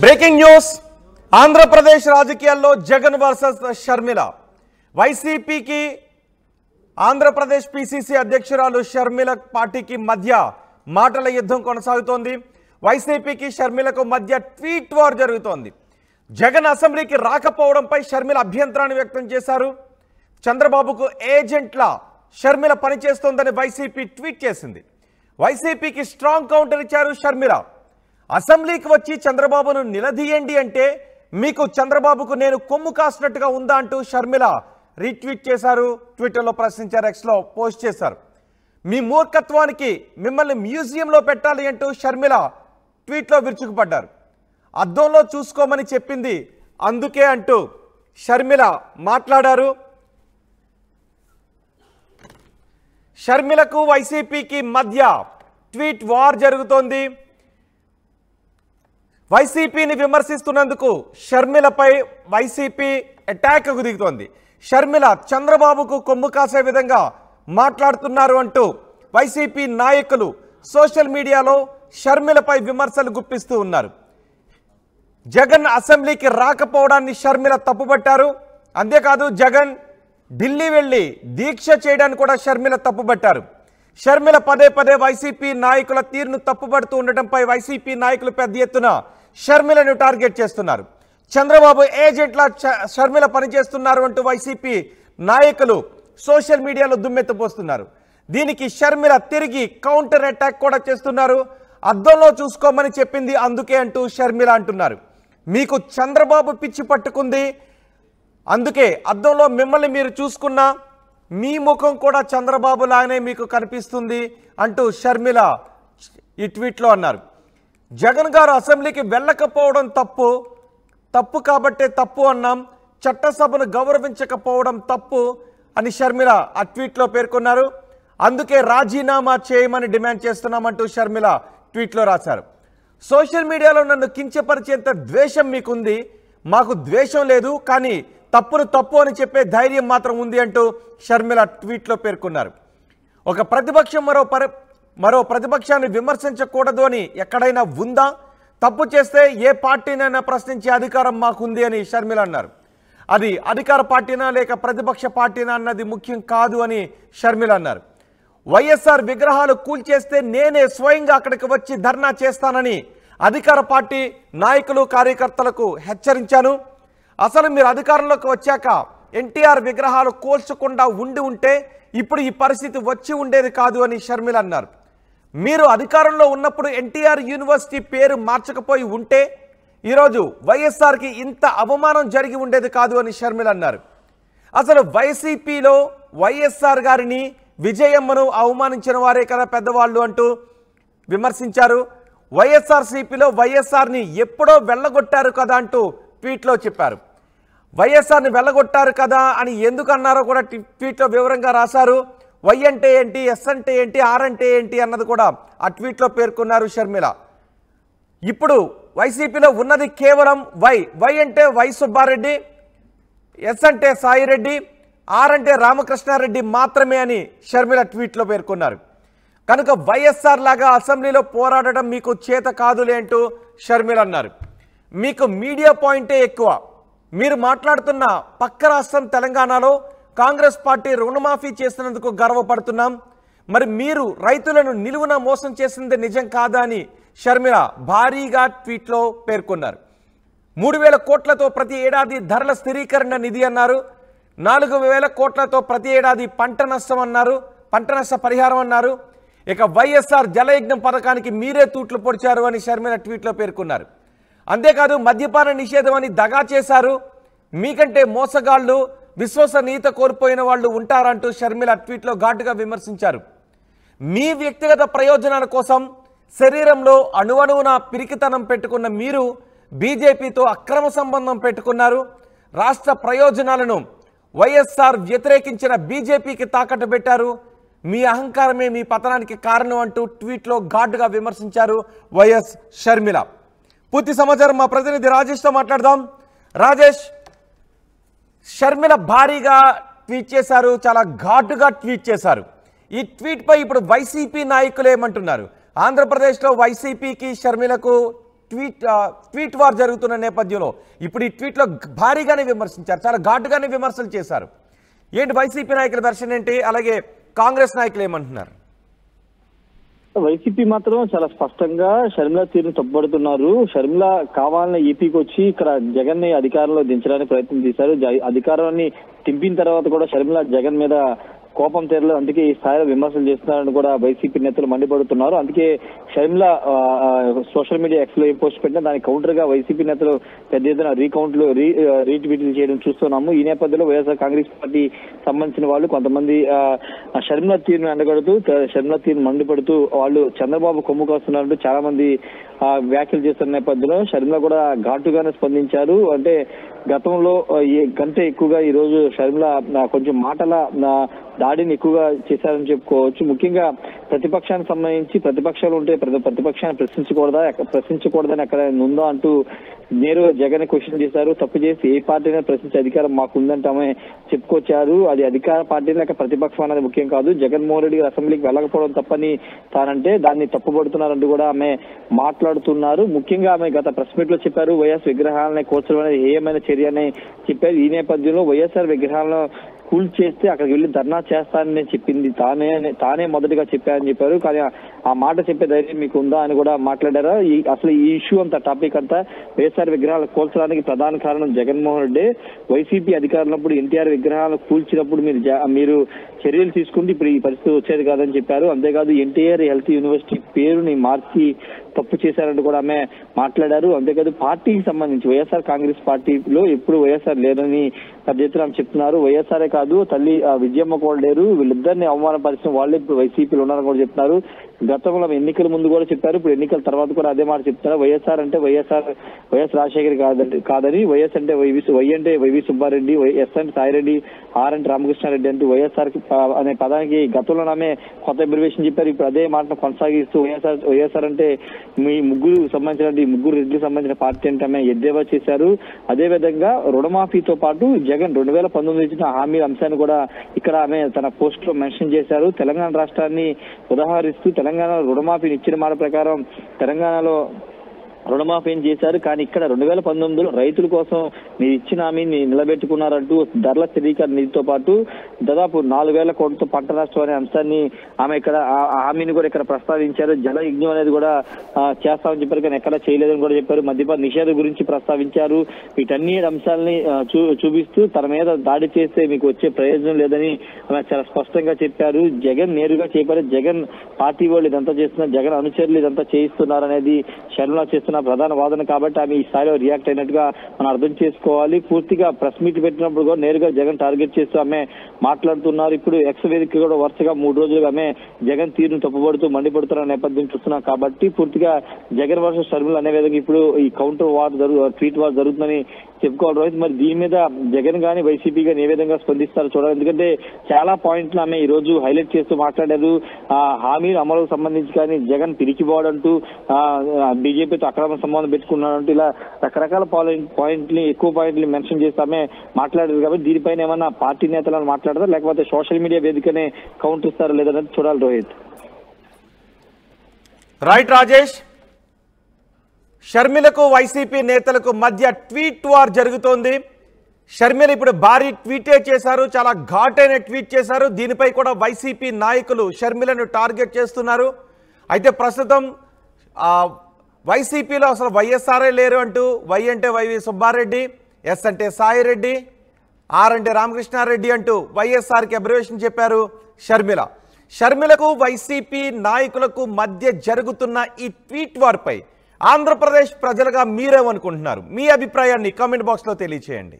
Breaking news Andhra Pradesh రాజకీయాల్లో Jagan versus Sharmila. వైసీపీకి Andhra Pradesh PCC అధ్యక్షురాలు షర్మిల పార్టీకి మధ్య మాటల యుద్ధం కొనసాగుతోంది. వైసీపీకి షర్మిలకు మధ్య ట్వీట్ వార్ జరుగుతోంది. జగన్ అసెంబ్లీకి రాకపోవడంపై షర్మిల అభ్యంతరాన్ని వ్యక్తం చేశారు. చంద్రబాబుకు ఏజెంట్లా షర్మిల పనిచేస్తోందని వైసీపీ ట్వీట్ చేసింది. వైసీపీకి స్ట్రాంగ్ కౌంటర్ ఇచ్చారు షర్మిల. అసెంబ్లీకి వచ్చి చంద్రబాబును నిలదీయండి అంటే మీకు చంద్రబాబుకు నేను కొమ్ము కాసినట్టుగా ఉందా అంటూ షర్మిల రీట్వీట్ చేశారు. ట్విట్టర్లో ప్రశ్నించారు, ఎక్స్లో పోస్ట్ చేశారు. మీ మూర్ఖత్వానికి మిమ్మల్ని మ్యూజియంలో పెట్టాలి అంటూ షర్మిల ట్వీట్లో విరుచుకుపడ్డారు. అద్దంలో చూసుకోమని చెప్పింది అందుకే అంటూ షర్మిల మాట్లాడారు. షర్మిలకు వైసీపీకి మధ్య ట్వీట్ వార్ జరుగుతోంది. వైసీపీని విమర్శిస్తున్నందుకు షర్మిలపై వైసీపీ అటాక్కు దిగుతోంది. షర్మిల చంద్రబాబుకు కొమ్ము కాసే విధంగా మాట్లాడుతున్నారు అంటూ వైసీపీ నాయకులు సోషల్ మీడియాలో షర్మిలపై విమర్శలు గుప్పిస్తూ ఉన్నారు. జగన్ అసెంబ్లీకి రాకపోవడాన్ని షర్మిల తప్పుపట్టారు. అంతేకాదు జగన్ ఢిల్లీ వెళ్ళి దీక్ష చేయడానికి కూడా షర్మిల తప్పుపట్టారు. షర్మిల పదే పదే వైసీపీ నాయకుల తీరును తప్పుపడుతూ ఉండటంపై వైసీపీ నాయకులు పెద్ద ఎత్తున షర్మిలను టార్గెట్ చేస్తున్నారు. చంద్రబాబు ఏజెంట్లా షర్మిల పనిచేస్తున్నారు అంటూ వైసీపీ నాయకులు సోషల్ మీడియాలో దుమ్మెత్తిపోస్తున్నారు. దీనికి షర్మిల తిరిగి కౌంటర్ అటాక్ కూడా చేస్తున్నారు. అద్దంలో చూసుకోమని చెప్పింది అందుకే అంటూ షర్మిల అంటున్నారు. మీకు చంద్రబాబు పిచ్చి పట్టుకుంది, అందుకే అద్దంలో మిమ్మల్ని మీరు చూసుకున్నా మీ ముఖం కూడా చంద్రబాబు లాగానే మీకు కనిపిస్తుంది అంటూ షర్మిల ఈ ట్వీట్లో అన్నారు. జగన్ గారు అసెంబ్లీకి వెళ్ళకపోవడం తప్పు కాబట్టే తప్పు అన్నాం, చట్టసభను గౌరవించకపోవడం తప్పు అని షర్మిల ఆ ట్వీట్లో పేర్కొన్నారు. అందుకే రాజీనామా చేయమని డిమాండ్ చేస్తున్నామంటూ షర్మిల ట్వీట్లో రాశారు. సోషల్ మీడియాలో నన్ను కించపరిచేంత ద్వేషం మీకుంది, మాకు ద్వేషం లేదు, కానీ తప్పును తప్పు అని చెప్పే ధైర్యం మాత్రం ఉంది అంటూ షర్మిల ట్వీట్లో పేర్కొన్నారు. ఒక ప్రతిపక్షం మరో ప్రతిపక్షాన్ని విమర్శించకూడదు అని ఎక్కడైనా ఉందా? తప్పు చేస్తే ఏ పార్టీనైనా ప్రశ్నించే అధికారం మాకుంది అని షర్మిల అన్నారు. అది అధికార పార్టీనా లేక ప్రతిపక్ష పార్టీనా అన్నది ముఖ్యం కాదు అని షర్మిల అన్నారు. వైఎస్ఆర్ విగ్రహాలు కూల్చేస్తే నేనే స్వయంగా అక్కడికి వచ్చి ధర్నా చేస్తానని అధికార పార్టీ నాయకులు కార్యకర్తలకు హెచ్చరించాను. అసలు మీరు అధికారంలోకి వచ్చాక ఎన్టీఆర్ విగ్రహాలు కూల్చకుండా ఉంటే ఇప్పుడు ఈ పరిస్థితి వచ్చి ఉండేది కాదు అని షర్మిల అన్నారు. మీరు అధికారంలో ఉన్నప్పుడు ఎన్టీఆర్ యూనివర్సిటీ పేరు మార్చకపోయి ఉంటే ఈరోజు వైఎస్ఆర్కి ఇంత అవమానం జరిగి ఉండేది కాదు అని షర్మిల అన్నారు. అసలు వైసీపీలో వైఎస్ఆర్ గారిని విజయమ్మను అవమానించిన వారే కదా పెద్దవాళ్ళు అంటూ విమర్శించారు. వైఎస్ఆర్సీపీలో వైఎస్ఆర్ని ఎప్పుడో వెళ్ళగొట్టారు కదా అంటూ ట్వీట్లో చెప్పారు. వైఎస్ఆర్ని వెళ్ళగొట్టారు కదా అని ఎందుకు అన్నారో కూడా ట్వీట్లో వివరంగా రాశారు. వై అంటే ఏంటి, ఎస్ అంటే ఏంటి, ఆర్ అంటే ఏంటి అన్నది కూడా ఆ ట్వీట్లో పేర్కొన్నారు షర్మిల. ఇప్పుడు వైసీపీలో ఉన్నది కేవలం వై అంటే వై సుబ్బారెడ్డి, ఎస్ అంటే సాయిరెడ్డి, ఆర్ అంటే రామకృష్ణారెడ్డి మాత్రమే అని షర్మిల ట్వీట్లో పేర్కొన్నారు. కనుక వైఎస్ఆర్ లాగా అసెంబ్లీలో పోరాడడం మీకు చేత కాదులే అంటూ షర్మిల అన్నారు. మీకు మీడియా పాయింటే ఎక్కువ. మీరు మాట్లాడుతున్న పక్క రాష్ట్రం తెలంగాణలో కాంగ్రెస్ పార్టీ రుణమాఫీ చేసినందుకు గర్వపడుతున్నాం, మరి మీరు రైతులను నిలువున మోసం చేసింది నిజం కాదా అని షర్మిల భారీగా ట్వీట్లో పేర్కొన్నారు. 3,000 కోట్లతో ప్రతి ఏడాది ధరల స్థిరీకరణ నిధి అన్నారు. 4,000 కోట్లతో ప్రతి ఏడాది పంట నష్టం అన్నారు, పంట నష్ట పరిహారం అన్నారు. ఇక వైఎస్ఆర్ జలయజ్ఞం పథకానికి మీరే తూట్లు పొడిచారు అని షర్మిల ట్వీట్లో పేర్కొన్నారు. అంతేకాదు మద్యపాన నిషేధం అని దగా చేశారు, మీకంటే మోసగాళ్లు విశ్వసనీయత కోల్పోయిన వాళ్ళు ఉంటారంటూ షర్మిల ట్వీట్లో ఘాటుగా విమర్శించారు. మీ వ్యక్తిగత ప్రయోజనాల కోసం శరీరంలో అణువణువున పిరికితనం పెట్టుకున్న మీరు బీజేపీతో అక్రమ సంబంధం పెట్టుకున్నారు. రాష్ట్ర ప్రయోజనాలను వైఎస్ఆర్ వ్యతిరేకించిన బీజేపీకి తాకట్టు పెట్టారు. మీ అహంకారమే మీ పతనానికి కారణం అంటూ ట్వీట్లో ఘాటుగా విమర్శించారు వైఎస్ షర్మిల. పూర్తి సమాచారం మా ప్రతినిధి రాజేష్తో మాట్లాడదాం. రాజేష్, షర్మిల భారీగా ట్వీట్ చేశారు, చాలా ఘాటుగా ట్వీట్ చేశారు. ఈ ట్వీట్పై ఇప్పుడు వైసీపీ నాయకులు ఏమంటున్నారు? ఆంధ్రప్రదేశ్లో వైసీపీకి షర్మిలకు ట్వీట్ వార్ జరుగుతున్న నేపథ్యంలో ఇప్పుడు ఈ ట్వీట్లో భారీగానే విమర్శించారు, చాలా ఘాటుగానే విమర్శలు చేశారు. ఏంటి వైసీపీ నాయకుల వెర్షన్ ఏంటి, అలాగే కాంగ్రెస్ నాయకులు ఏమంటున్నారు? వైసీపీ మాత్రం చాలా స్పష్టంగా షర్మిల తీరును తప్పుపడుతున్నారు. షర్మిల కావాలని ఏపీకి వచ్చి ఇక్కడ జగన్ ని అధికారంలో దించడానికి ప్రయత్నం చేశారు. అధికారాన్ని తింపిన తర్వాత కూడా షర్మిల జగన్ మీద కోపం తీరలేదు, అందుకే ఈ స్థాయిలో విమర్శలు చేస్తున్నారని కూడా వైసీపీ నేతలు మండిపడుతున్నారు. అందుకే షర్మిల సోషల్ మీడియా ఎక్స్ లో ఏ పోస్ట్ పెట్టినా దానికి కౌంటర్ గా వైసీపీ నేతలు పెద్ద ఎత్తున రీట్వీట్లు చేయడం చూస్తున్నాము. ఈ నేపథ్యంలో వైఎస్ఆర్ కాంగ్రెస్ పార్టీ సంబంధించిన వాళ్ళు కొంతమంది షర్మిల తీరును ఎండగడుతూ షర్మిల తీరును మండిపడుతూ వాళ్ళు చంద్రబాబు కొమ్ము కాస్తున్నారంటూ చాలా మంది వ్యాఖ్యలు చేస్తున్న నేపథ్యంలో షర్మిల కూడా ఘాటుగానే స్పందించారు. అంటే గతంలో కంటే ఎక్కువగా ఈ రోజు షర్మిల కొంచెం మాటల దాడిని ఎక్కువగా చేశారని చెప్పుకోవచ్చు. ముఖ్యంగా ప్రతిపక్షానికి సంబంధించి ప్రతిపక్షాలు ఉంటే ప్రతిపక్షాన్ని ప్రశ్నించకూడదని ఎక్కడ ఉందో అంటూ నేరుగా జగన్ క్వశ్చన్ చేశారు. తప్పు చేసి ఏ పార్టీనే ప్రశ్నించే అధికారం మాకు ఉందంటే చెప్పుకొచ్చారు. అది అధికార పార్టీ లేక ప్రతిపక్షం అనేది ముఖ్యం కాదు, జగన్మోహన్ రెడ్డి గారు అసెంబ్లీకి వెళ్ళకపోవడం తప్పని తానంటే దాన్ని తప్పుపడుతున్నారంటూ కూడా ఆమె మాట్లాడుతున్నారు. ముఖ్యంగా ఆమె గత ప్రెస్ మీట్ లో చెప్పారు, వైఎస్ విగ్రహాలని కూర్చడం అనేది ఏమైనా చర్య అని చెప్పారు. ఈ నేపథ్యంలో వైఎస్ఆర్ విగ్రహాలను కూల్ చేస్తే అక్కడికి వెళ్ళి ధర్నా చేస్తానని చెప్పింది తానే మొదటిగా చెప్పారని చెప్పారు. కానీ ఆ మాట చెప్పే ధైర్యం మీకు ఉందా అని కూడా మాట్లాడారు. అసలు ఈ ఇష్యూ అంతా టాపిక్ అంతా వైఎస్ఆర్ విగ్రహాలు కూల్చడానికి ప్రధాన కారణం జగన్మోహన్ రెడ్డి. వైసీపీ అధికారులప్పుడు ఎన్టీఆర్ విగ్రహాలు కూల్చినప్పుడు మీరు చర్యలు తీసుకుంటే ఇప్పుడు ఈ పరిస్థితి వచ్చేది కాదని చెప్పారు. అంతేకాదు ఎన్టీఆర్ హెల్త్ యూనివర్సిటీ పేరుని మార్చి తప్పు చేశారంటూ కూడా ఆమె మాట్లాడారు. అంతేకాదు పార్టీకి సంబంధించి వైఎస్ఆర్ కాంగ్రెస్ పార్టీలో ఎప్పుడు వైఎస్ఆర్ లేరని పెద్ద ఎత్తున చెప్తున్నారు. వైఎస్ఆర్ఏ కాదు తల్లి విజయమ్మ కూడా లేరు, వీళ్ళిద్దరిని అవమానపరిచిన వాళ్ళే ఇప్పుడు వైసీపీలో ఉన్నారని కూడా చెప్తున్నారు. గతంలో ఎన్నికల ముందు కూడా చెప్పారు, ఇప్పుడు ఎన్నికల తర్వాత కూడా అదే మాట చెప్తున్నారు. వైఎస్ఆర్ అంటే వైఎస్ రాజశేఖర్ కాదని, వైఎస్ అంటే వై అంటే వైవి సుబ్బారెడ్డి, ఎస్ అంటే సాయిరెడ్డి, ఆర్ అంటే రామకృష్ణారెడ్డి అంటూ వైఎస్ఆర్ అనే పదానికి గతంలో ఆమె కొత్త అబ్రివేషన్ చెప్పారు. ఇప్పుడు అదే మాటను కొనసాగిస్తూ వైఎస్ఆర్ అంటే మీ ముగ్గురు రెడ్డికి సంబంధించిన పార్టీ అంటే ఆమె ఎద్దేవా చేశారు. అదే విధంగా రుణమాఫీతో పాటు జగన్ 2019 ఇచ్చిన హామీ అంశాన్ని కూడా ఇక్కడ ఆమె తన పోస్ట్ లో మెన్షన్ చేశారు. తెలంగాణ రాష్ట్రాన్ని ఉదాహరిస్తూ తెలంగాణ రుణమాఫీని ఇచ్చిన మాట ప్రకారం తెలంగాణలో రుణమాఫీ చేశారు. కానీ ఇక్కడ 2019లో రైతుల కోసం మీరు ఇచ్చిన హామీని నిలబెట్టుకున్నారంటూ ధరల స్థిరీకరణ నిధితో పాటు దాదాపు 4,000 కోట్లతో పంట నష్టం అనే అంశాన్ని ఆమె ఇక్కడ హామీని కూడా ఇక్కడ ప్రస్తావించారు. జల యజ్ఞం అనేది కూడా చేస్తామని చెప్పారు, కానీ ఎక్కడ చేయలేదని కూడా చెప్పారు. మద్యపాన నిషేధం గురించి ప్రస్తావించారు. వీటన్ని అంశాలని చూపిస్తూ తన మీద దాడి చేస్తే మీకు వచ్చే ప్రయోజనం లేదని ఆమె చాలా స్పష్టంగా చెప్పారు. జగన్ నేరుగా చెప్పారు, జగన్ పార్టీ వాళ్ళు ఇదంతా చేస్తున్నారు, జగన్ అనుచరులు ఇదంతా చేయిస్తున్నారు అనేది షర్మిల చేస్తున్న ప్రధాన వాదన. కాబట్టి ఆమె ఈ స్థాయిలో రియాక్ట్ అయినట్టుగా మనం అర్థం చేసుకోవాలి. పూర్తిగా ప్రెస్ మీట్ పెట్టినప్పుడు కూడా నేరుగా జగన్ టార్గెట్ చేస్తూ ఆమె మాట్లాడుతున్నారు. ఇప్పుడు ఎక్స్ వేదిక కూడా వరుసగా 3 రోజులుగా ఆమె జగన్ తీరును తప్పుపడుతూ మండిపడుతున్న నేపథ్యం చూస్తున్నాం. కాబట్టి పూర్తిగా జగన్ వర్సెస్ షర్మిల అనే విధంగా ఇప్పుడు ఈ కౌంటర్ వార్ ట్వీట్ వార్ జరుగుతుందని చెప్పుకోవాలి. రోహిత్, మరి దీని మీద జగన్ గానీ వైసీపీ గానీ ఏ విధంగా స్పందిస్తారో చూడాలి. ఎందుకంటే చాలా పాయింట్లు ఆమె ఈ రోజు హైలైట్ చేస్తూ మాట్లాడారు. హామీల అమలుకు సంబంధించి కానీ జగన్ పిరికిపోవడంటూ బీజేపీతో అక్రమ సంబంధం పెట్టుకున్నాడంటూ ఇలా రకరకాల ఎక్కువ పాయింట్ని మెన్షన్ చేసి ఆమె మాట్లాడారు. కాబట్టి దీనిపైన ఏమన్నా పార్టీ నేతలను మాట్లాడతారు, లేకపోతే సోషల్ మీడియా వేదికనే కౌంటర్ ఇస్తారో లేదన్నది చూడాలి. రోహిత్, రైట్. రాజేష్, షర్మిలకు వైసీపీ నేతలకు మధ్య ట్వీట్ వార్ జరుగుతోంది. షర్మిల ఇప్పుడు భారీ ట్వీటే చేశారు, చాలా ఘాటైన ట్వీట్ చేశారు. దీనిపై కూడా వైసీపీ నాయకులు షర్మిలను టార్గెట్ చేస్తున్నారు. అయితే ప్రస్తుతం వైసీపీలో అసలు వైఎస్ఆర్ఏ లేరు అంటూ వై అంటే వైవి సుబ్బారెడ్డి, ఎస్ అంటే సాయిరెడ్డి, ఆర్ అంటే రామకృష్ణారెడ్డి అంటూ వైఎస్ఆర్కి అబ్రివేషన్ చెప్పారు షర్మిలకు వైసీపీ నాయకులకు మధ్య జరుగుతున్న ఈ ట్వీట్ వార్పై ఆంధ్రప్రదేశ్ ప్రజలుగా మీరేమనుకుంటున్నారు? మీ అభిప్రాయాన్ని కామెంట్ బాక్స్లో తెలియచేయండి.